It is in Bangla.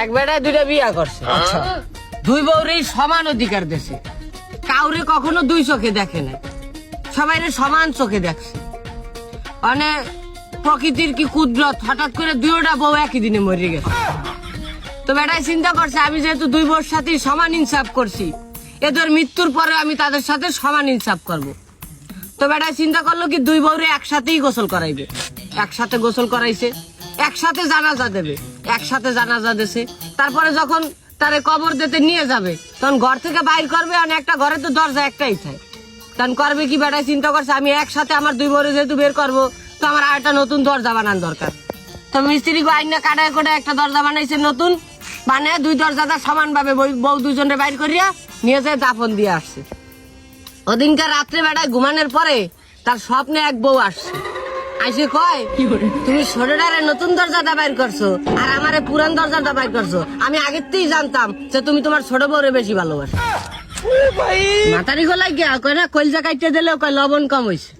এক বেটায় দুইটা বিয়া করছে, আচ্ছা দুই বউরেই সমান অধিকার দেশে, কাউরে কখনো দুই চোখে দেখে না, সবাই সমান চোখে দেখছে। মানে প্রকৃতির কি কুদরত, হঠাৎ করে দুইটা বউ একই দিনে মরে গেছে। তো বেটাই চিন্তা করছে আমি যেহেতু দুই বউর সাথে সমান ইনসাফ করছি, এদের মৃত্যুর পরে আমি তাদের সাথে সমান ইনসাফ করব। তো বেটাই চিন্তা করলো কি দুই বউরে একসাথেই গোসল করাইবে, একসাথে গোসল করাইছে, একসাথে জানাজা দেবে, একসাথে জানাজা দেছে। তারপরে যখন তারে কবর দিতে নিয়ে যাবে তখন ঘর থেকে বাইর করবে, আর একটা ঘরে তো দরজা একটাই থাকে, তখন করবে কি বেটাই চিন্তা করছে আমি একসাথে আমার দুই বউরে যেহেতু বের করবো, তো আমার আর একটা নতুন দরজা বানানো দরকার। তো মিস্ত্রি আইনা কাটায় করে একটা দরজা বানাইছে নতুন, মানে দুই দরজাটা সমান ভাবে বউ দুজনে বাইর করিয়া নিয়ে যায় দাফন দিয়ে আসছে। ওদিনকার রাত্রে বেটায় ঘুমানোর পরে তার স্বপ্নে এক বউ আসছে, আইসে কয় তুমি ছোটটারে নতুন দরজাটা বাইর করছো আর আমারে পুরান দরজাটা বাইর করছো, আমি আগের থেকেই জানতাম যে তুমি তোমার ছোট বউরে বেশি ভালোবাসো। মাতারি গলায় গিয়া কয় না কলজা কাইটে দিলেও কয় লবণ কম হয়েছে।